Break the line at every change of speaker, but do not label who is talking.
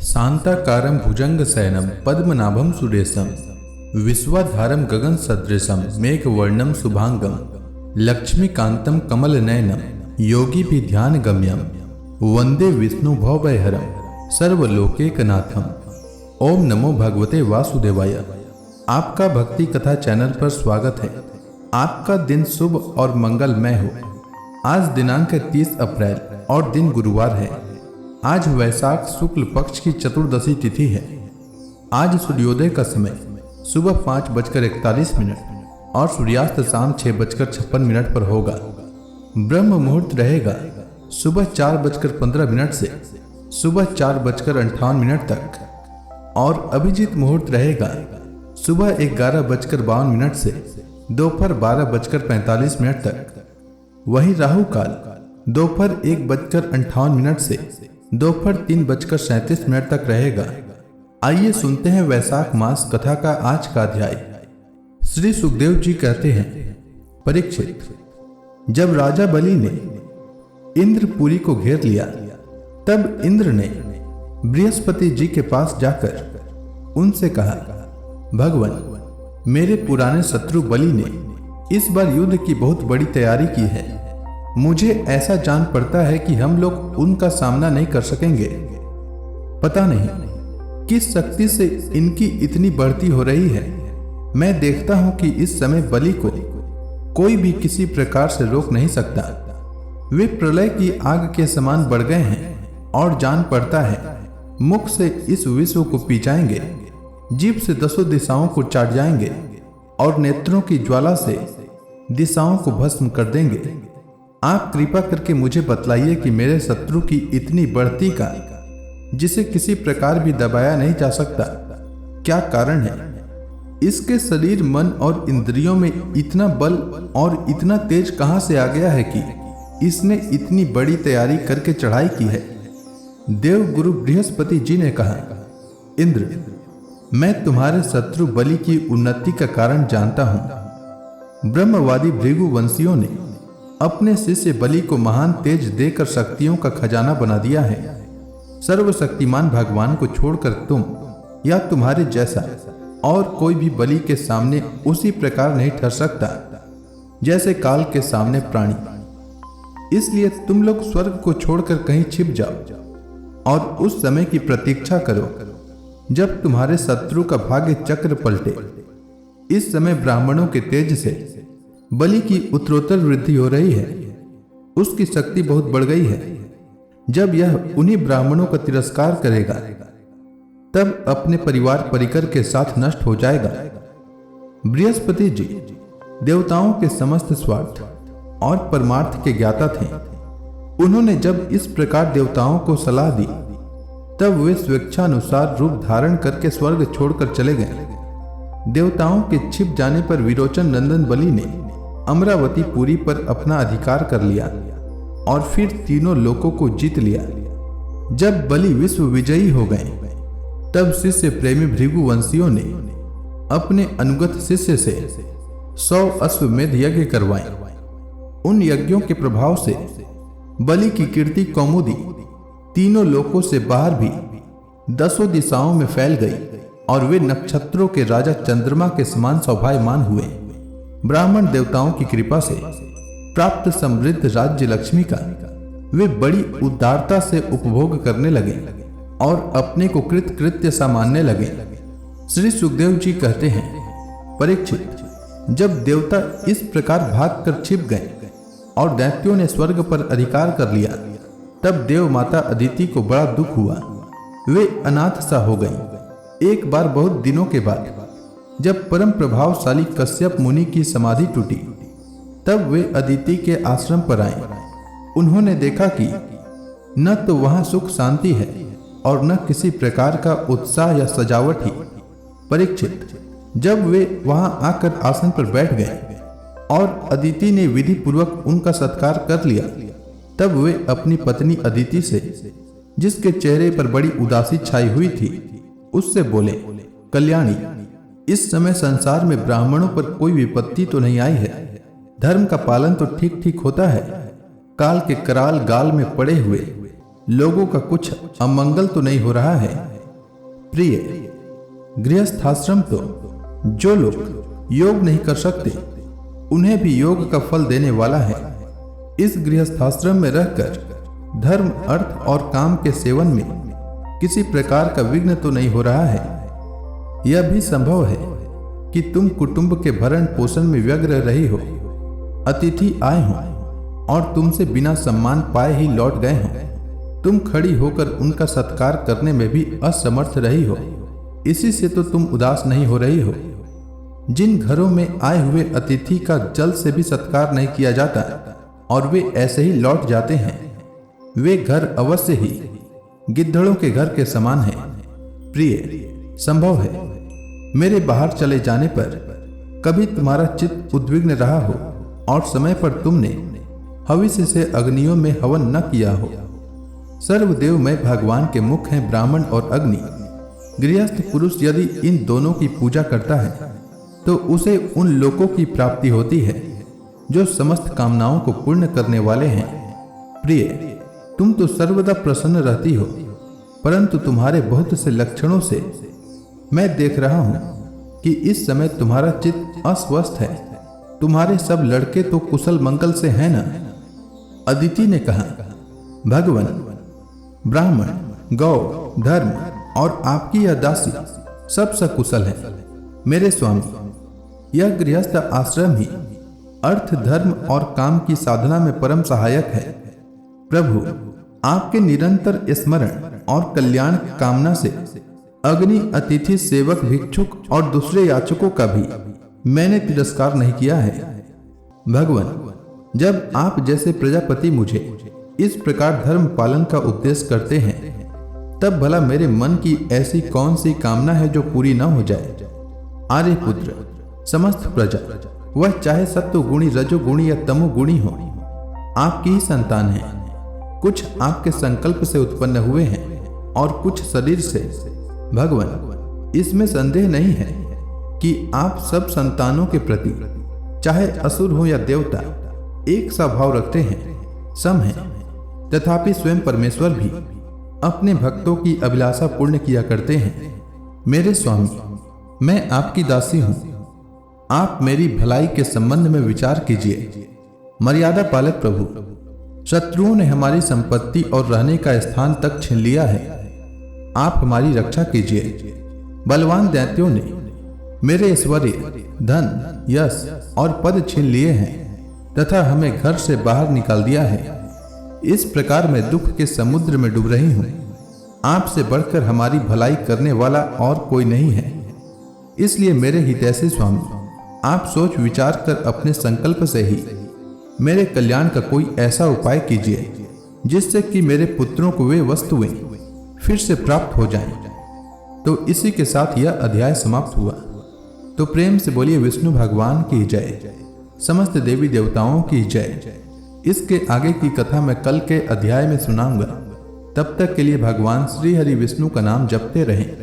शांताकारं भुजंगशयनं पद्मनाभं सुरेशं विश्वाधारं गगनसदृशं मेघवर्णं शुभांगं लक्ष्मीकान्तं कमलनयनं योगिभिर्ध्यानगम्यं वन्दे विष्णुभवभयहरं सर्वलोकैकनाथम्। ओम नमो भगवते वासुदेवाय। आपका भक्ति कथा चैनल पर स्वागत है। आपका दिन शुभ और मंगलमय हो। आज दिनांक 30 अप्रैल और दिन गुरुवार है। आज वैशाख शुक्ल पक्ष की चतुर्दशी तिथि है। आज सूर्योदय का समय सुबह 5:41 और सूर्यास्त शाम 6:56 पर होगा। ब्रह्म मुहूर्त रहेगा सुबह 4:15 से सुबह 4:58 तक और अभिजीत मुहूर्त रहेगा सुबह 11:52 से दोपहर 12:45 तक। वही राहु काल दोपहर 1:58 से दोपहर 3:37 तक रहेगा। आइए सुनते हैं वैशाख मास कथा का आज का अध्याय। श्री सुखदेव जी कहते हैं, परीक्षित, जब राजा बलि ने इंद्रपुरी को घेर लिया तब इंद्र ने बृहस्पति जी के पास जाकर उनसे कहा, भगवान, मेरे पुराने शत्रु बलि ने इस बार युद्ध की बहुत बड़ी तैयारी की है। मुझे ऐसा जान पड़ता है कि हम लोग उनका सामना नहीं कर सकेंगे। पता नहीं किस शक्ति से इनकी इतनी बढ़ती हो रही है। मैं देखता हूं कि इस समय बलि को कोई भी किसी प्रकार से रोक नहीं सकता। वे प्रलय की आग के समान बढ़ गए हैं और जान पड़ता है मुख से इस विश्व को पी जाएंगे, जीभ से 10 दिशाओं को चाट जाएंगे और नेत्रों की ज्वाला से दिशाओं को भस्म कर देंगे। आप कृपा करके मुझे बतलाइए कि मेरे शत्रु की इतनी बढ़ती का, जिसे किसी प्रकार भी दबाया नहीं जा सकता, क्या कारण है? इसके शरीर, मन और इंद्रियों में इतना बल और इतना तेज कहां से आ गया है कि इसने इतनी बड़ी तैयारी करके चढ़ाई की है? देव गुरु बृहस्पति जी ने कहा, इंद्र, मैं तुम्हारे शत्रु बलि की उन्नति का कारण जानता हूं। ब्रह्मवादी भृगुवंशियों ने अपने शिष्य बलि को महान तेज देकर शक्तियों का खजाना बना दिया है। सर्वशक्तिमान भगवान को छोड़कर तुम या तुम्हारे जैसा और कोई भी बलि के सामने उसी प्रकार नहीं ठहर सकता जैसे काल के सामने प्राणी। इसलिए तुम लोग स्वर्ग को छोड़कर कहीं छिप जाओ और उस समय की प्रतीक्षा करो जब तुम्हारे शत्रु का भाग्य चक्र पलटे। इस समय ब्राह्मणों के तेज से बलि की उत्तरोत्तर वृद्धि हो रही है। उसकी शक्ति बहुत बढ़ गई है। जब यह उन्हीं ब्राह्मणों का तिरस्कार करेगा तब अपने परिवार परिकर के साथ नष्ट हो जाएगा। बृहस्पति जी देवताओं के समस्त स्वार्थ और परमार्थ के ज्ञाता थे। उन्होंने जब इस प्रकार देवताओं को सलाह दी तब वे स्वेच्छानुसार रूप धारण करके स्वर्ग छोड़कर चले गए। देवताओं के छिप जाने पर विरोचन नंदन बलि ने अमरावती पुरी पर अपना अधिकार कर लिया और फिर तीनों लोकों को जीत लिया। जब बलि विश्व विजयी हो गए तब शिष्य प्रेमी भृगुवंशियों ने अपने अनुगत शिष्य से 100 अश्वमेध यज्ञ करवाए। उन यज्ञों के प्रभाव से बलि की कीर्ति कौमुदी तीनों लोकों से बाहर भी 10 दिशाओं में फैल गई और वे नक्षत्रों के राजा चंद्रमा के समान शोभायमान हुए। ब्राह्मण देवताओं की कृपा से प्राप्त समृद्ध राज्य लक्ष्मी का वे बड़ी उदारता से उपभोग करने लगे और अपने को कृत्य सा मानने लगे। श्री सुखदेव जी कहते हैं, परीक्षित, जब देवता इस प्रकार भाग कर छिप गए और दैत्यों ने स्वर्ग पर अधिकार कर लिया तब देव माता अदिति को बड़ा दुख हुआ। वे अनाथ सा हो गई। एक बार बहुत दिनों के बाद जब परम प्रभावशाली कश्यप मुनि की समाधि टूटी तब वे अदिति के आश्रम पर आए। उन्होंने देखा कि न तो वहां सुख शांति है और न किसी प्रकार का उत्साह या सजावट ही। परीक्षित, जब वे वहां आकर आसन पर बैठ गए और अदिति ने विधि पूर्वक उनका सत्कार कर लिया तब वे अपनी पत्नी अदिति से, जिसके चेहरे पर बड़ी उदासी छाई हुई थी, उससे बोले, कल्याणी, इस समय संसार में ब्राह्मणों पर कोई विपत्ति तो नहीं आई है। धर्म का पालन तो ठीक ठीक होता है। काल के कराल गाल में पड़े हुए लोगों का कुछ अमंगल तो नहीं हो रहा है? प्रिय, गृहस्थाश्रम तो जो लोग योग नहीं कर सकते उन्हें भी योग का फल देने वाला है। इस गृहस्थाश्रम में रहकर धर्म, अर्थ और काम के सेवन में किसी प्रकार का विघ्न तो नहीं हो रहा है। यह भी संभव है कि तुम कुटुंब के भरण पोषण में व्यग्र रही हो, अतिथि आए हों और तुमसे बिना सम्मान पाए ही लौट गए हों। तुम खड़ी होकर उनका सत्कार करने में भी असमर्थ रही हो, इसी से तो तुम उदास नहीं हो रही हो। जिन घरों में आए हुए अतिथि का जल्द से भी सत्कार नहीं किया जाता और वे ऐसे ही लौट जाते हैं, वे घर अवश्य ही गिद्धड़ों के घर के समान हैं। प्रिय, संभव है मेरे बाहर चले जाने पर कभी तुम्हारा चित्त उद्विग्न रहा हो और समय पर तुमने हविष्य से अग्नियों में हवन न किया हो। सर्वदेवमय भगवान के मुख हैं ब्राह्मण और अग्नि। गृहस्थ पुरुष यदि इन दोनों की पूजा करता है तो उसे उन लोकों की प्राप्ति होती है जो समस्त कामनाओं को पूर्ण करने वाले हैं। प्रिय, तुम तो सर्वदा प्रसन्न रहती हो, परंतु तुम्हारे बहुत से लक्षणों से मैं देख रहा हूं कि इस समय तुम्हारा चित्त अस्वस्थ है। तुम्हारे सब लड़के तो कुशल मंगल से हैं ना? अदिति ने कहा, भगवान, ब्राह्मण, गौ, धर्म और आपकी यह दासी सब सकुशल है। मेरे स्वामी, यह गृहस्थ आश्रम ही अर्थ, धर्म और काम की साधना में परम सहायक है। प्रभु, आपके निरंतर स्मरण और कल्याण कामना से अग्नि, अतिथि, सेवक, भिक्षुक और दूसरे याचकों का भी मैंने तिरस्कार नहीं किया है। भगवान, जब आप जैसे प्रजापति मुझे इस प्रकार धर्म पालन का उपदेश करते हैं, तब भला मेरे मन की ऐसी कौन सी कामना है जो पूरी न हो जाए? आर्यपुत्र, समस्त प्रजा, वह चाहे सत्वगुणी, रजोगुणी या तमोगुणी हो, आपकी ही संतान है। कुछ आपके संकल्प से उत्पन्न हुए हैं और कुछ शरीर से। भगवान, इसमें संदेह नहीं है कि आप सब संतानों के प्रति, चाहे असुर हो या देवता, एक सा भाव रखते हैं, सम हैं। तथापि स्वयं परमेश्वर भी अपने भक्तों की अभिलाषा पूर्ण किया करते हैं। मेरे स्वामी, मैं आपकी दासी हूं। आप मेरी भलाई के संबंध में विचार कीजिए। मर्यादा पालक प्रभु, शत्रुओं ने हमारी संपत्ति और रहने का स्थान तक छीन लिया है। आप हमारी रक्षा कीजिए। बलवान दैत्यों ने मेरे ऐश्वर्य, धन, यश और पद छीन लिए हैं तथा हमें घर से बाहर निकाल दिया है। इस प्रकार मैं दुख के समुद्र में डूब रही हूं। आपसे बढ़कर हमारी भलाई करने वाला और कोई नहीं है। इसलिए मेरे हितैषी स्वामी, आप सोच विचार कर अपने संकल्प से ही मेरे कल्याण का कोई ऐसा उपाय कीजिए जिससे कि मेरे पुत्रों को वे वस्तुएं फिर से प्राप्त हो जाएं। तो इसी के साथ यह अध्याय समाप्त हुआ। तो प्रेम से बोलिए विष्णु भगवान की जय, समस्त देवी देवताओं की जय। इसके आगे की कथा मैं कल के अध्याय में सुनाऊंगा। तब तक के लिए भगवान श्री हरि विष्णु का नाम जपते रहें।